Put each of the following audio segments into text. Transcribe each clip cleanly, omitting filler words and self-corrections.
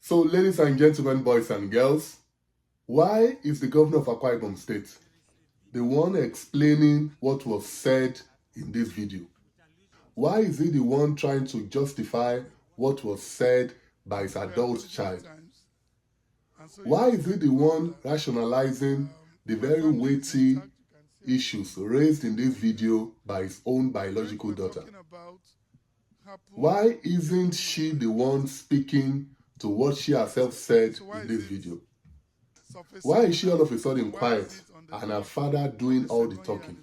So, ladies and gentlemen, boys and girls, why is the governor of Akwa Ibom State the one explaining what was said in this video? Why is he the one trying to justify what was said by his adult child? Why is he the one rationalizing the very weighty issues raised in this video by his own biological daughter? Why isn't she the one speaking to what she herself said in this video? Why is she all of a sudden quiet and her father doing all the talking?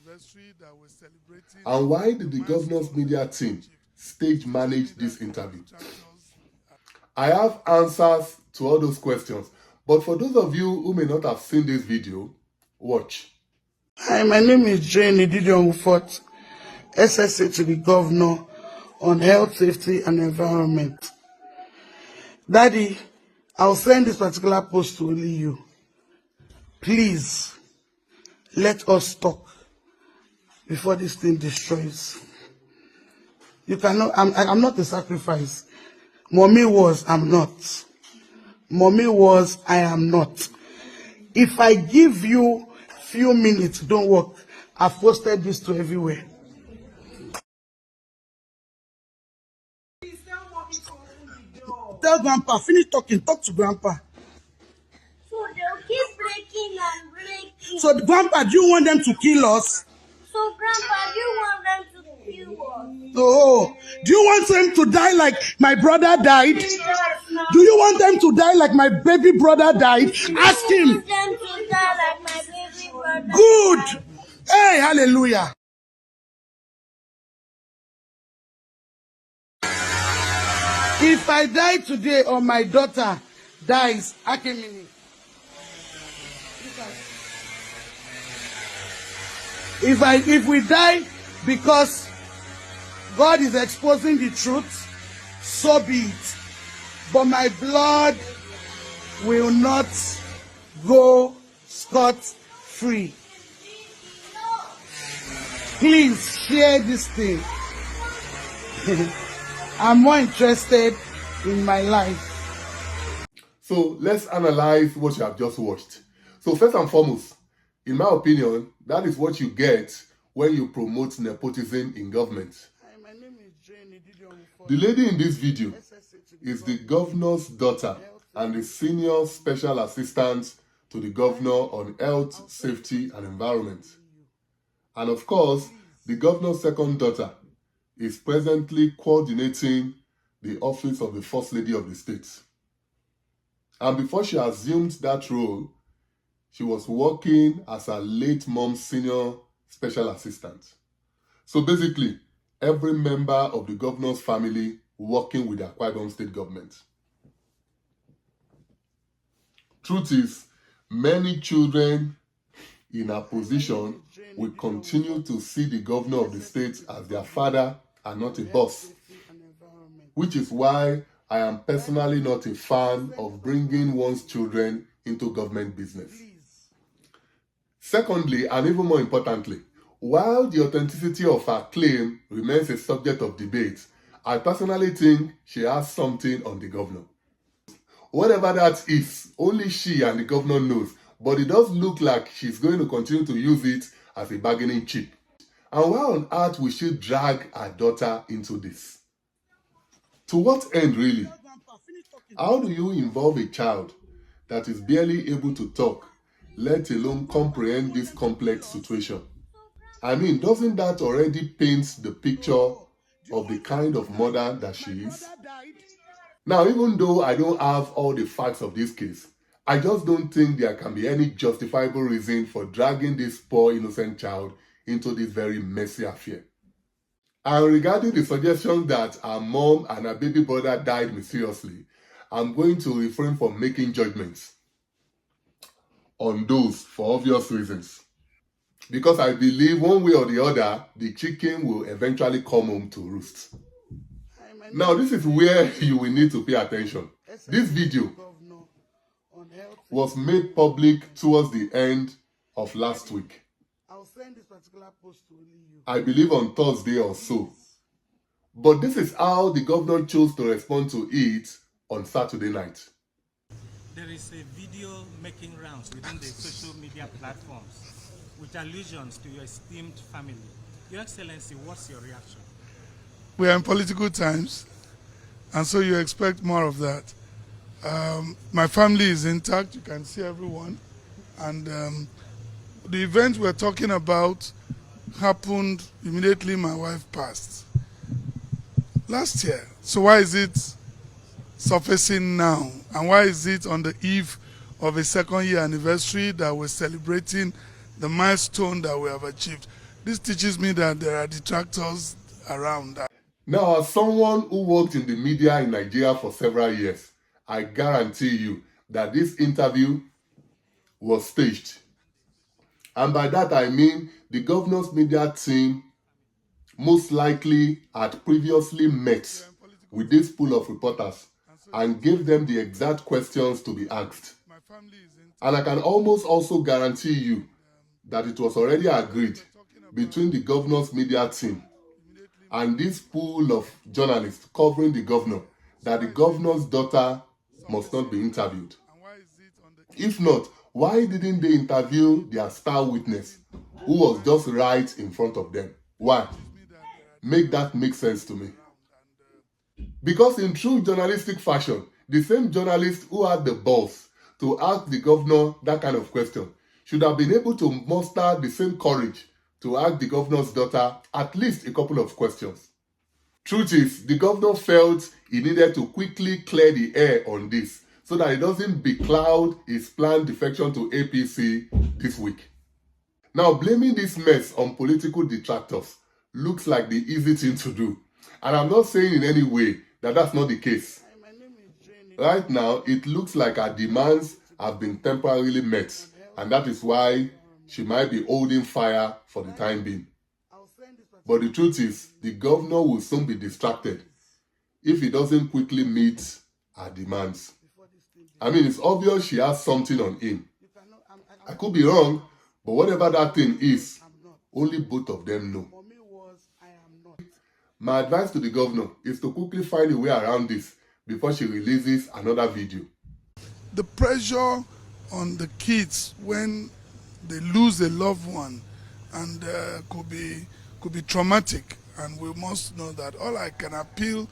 And why did the governor's media team stage manage this interview? I have answers to all those questions, but for those of you who may not have seen this video, watch. Hi, my name is Jane Ididion Ufot, SSA to the governor on health, safety and environment. Daddy, I'll send this particular post to only you. Please, let us talk before this thing destroys. You cannot, I'm not a sacrifice. Mommy was, I'm not. Mommy was, I am not. If I give you few minutes, don't work. I've posted this to everywhere. Tell Grandpa, finish talking, talk to Grandpa. So they'll keep breaking and breaking. So Grandpa, do you want them to kill us? So Grandpa, do you want them to kill us? Oh, do you want them to die like my brother died? Do you want them to die like my baby brother died? Ask him. I want them to die like my baby brother. Good. died. Hey, hallelujah. If I die today or my daughter dies, Akemini. If we die because God is exposing the truth, so be it. But my blood will not go scot-free. Please share this thing. I'm more interested in my life. So let's analyze what you have just watched. So first and foremost, in my opinion, that is what you get when you promote nepotism in government. Hi, my name is Jane Ididion Ufot. The lady in this video is the governor's daughter and the senior special assistant to the governor on health, safety and environment. And of course, the governor's second daughter is presently coordinating the office of the First Lady of the state. And before she assumed that role, she was working as her late mom's senior special assistant. So basically, every member of the governor's family working with the Akwa Ibom state government. Truth is, many children in her position will continue to see the governor of the state as their father and not a boss, which is why I am personally not a fan of bringing one's children into government business. Secondly, and even more importantly, while the authenticity of her claim remains a subject of debate, I personally think she has something on the governor. Whatever that is, only she and the governor knows, but it does look like she's going to continue to use it as a bargaining chip. And why on earth will she drag her daughter into this? To what end, really? How do you involve a child that is barely able to talk, let alone comprehend this complex situation? I mean, doesn't that already paint the picture of the kind of mother that she is? Now, even though I don't have all the facts of this case, I just don't think there can be any justifiable reason for dragging this poor innocent child into this very messy affair. And regarding the suggestion that her mom and her baby brother died mysteriously, I'm going to refrain from making judgments on those for obvious reasons. Because I believe one way or the other, the chicken will eventually come home to roost. Now, this is where you will need to pay attention. This video was made public towards the end of last week. I believe on Thursday or so. But this is how the governor chose to respond to it on Saturday night. There is a video making rounds within the social media platforms with allusions to your esteemed family. Your Excellency, what's your reaction? We are in political times, and so you expect more of that. My family is intact. You can see everyone. And the event we're talking about happened immediately my wife passed last year. So why is it surfacing now? And why is it on the eve of a second-year anniversary that we're celebrating the milestone that we have achieved? This teaches me that there are detractors around. Now, as someone who worked in the media in Nigeria for several years, I guarantee you that this interview was staged. And by that I mean the governor's media team most likely had previously met with this pool of reporters and gave them the exact questions to be asked. And I can almost also guarantee you that it was already agreed between the governor's media team and this pool of journalists covering the governor that the governor's daughter must not be interviewed. If not, why didn't they interview their star witness who was just right in front of them? Why? Make that make sense to me. Because in true journalistic fashion, the same journalist who had the balls to ask the governor that kind of question should have been able to muster the same courage to ask the governor's daughter at least a couple of questions. Truth is, the governor felt he needed to quickly clear the air on this so that it doesn't becloud his planned defection to APC this week. Now, blaming this mess on political detractors looks like the easy thing to do. And I'm not saying in any way that that's not the case. Right now, it looks like her demands have been temporarily met, and that is why she might be holding fire for the time being. But the truth is, the governor will soon be distracted if he doesn't quickly meet her demands. I mean, it's obvious she has something on him. I could be wrong, but whatever that thing is, only both of them know. My advice to the governor is to quickly find a way around this before she releases another video. The pressure on the kids when they lose a loved one and could be traumatic, and we must know that. All I can appeal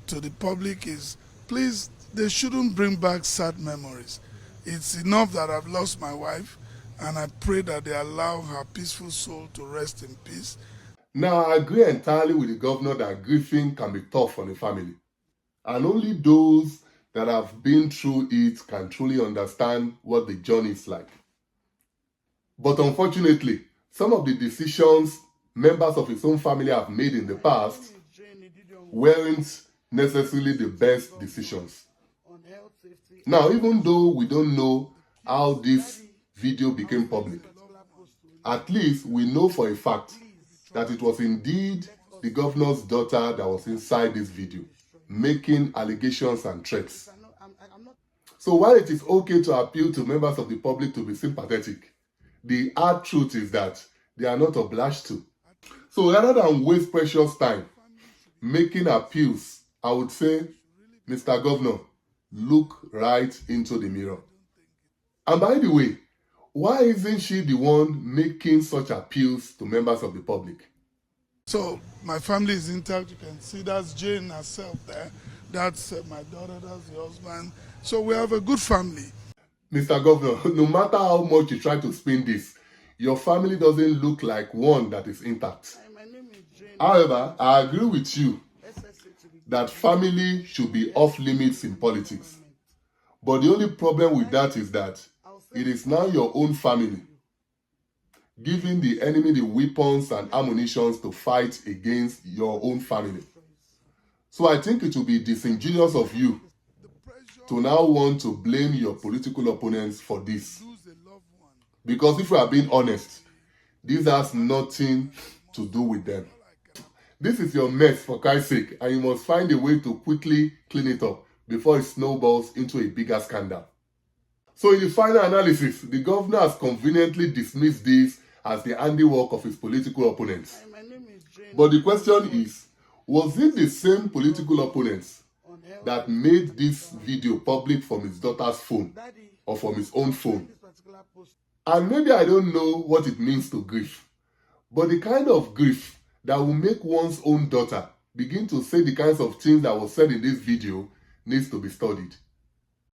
to the public is, please, they shouldn't bring back sad memories. It's enough that I've lost my wife, and I pray that they allow her peaceful soul to rest in peace. Now, I agree entirely with the governor that grieving can be tough on the family. And only those that have been through it can truly understand what the journey is like. But unfortunately, some of the decisions members of his own family have made in the past weren't necessarily the best decisions. Now, even though we don't know how this video became public, at least we know for a fact that it was indeed the governor's daughter that was inside this video, making allegations and threats. So while it is okay to appeal to members of the public to be sympathetic, the hard truth is that they are not obliged to. So rather than waste precious time making appeals, I would say, Mr. Governor, look right into the mirror. And by the way, why isn't she the one making such appeals to members of the public? So my family is intact. You can see that's Jane herself there. That's my daughter, that's the husband. So we have a good family. Mr. Governor, no matter how much you try to spin this, your family doesn't look like one that is intact. However, I agree with you that family should be off limits in politics. But the only problem with that is that it is now your own family giving the enemy the weapons and ammunition to fight against your own family. So I think it will be disingenuous of you to now want to blame your political opponents for this. Because if we are being honest, this has nothing to do with them. This is your mess, for Christ's sake, and you must find a way to quickly clean it up before it snowballs into a bigger scandal. So in the final analysis, the governor has conveniently dismissed this as the handiwork of his political opponents. But the question is, was it the same political opponents that made this video public from his daughter's phone or from his own phone. And maybe I don't know what it means to grief, but the kind of grief that will make one's own daughter begin to say the kinds of things that was said in this video needs to be studied.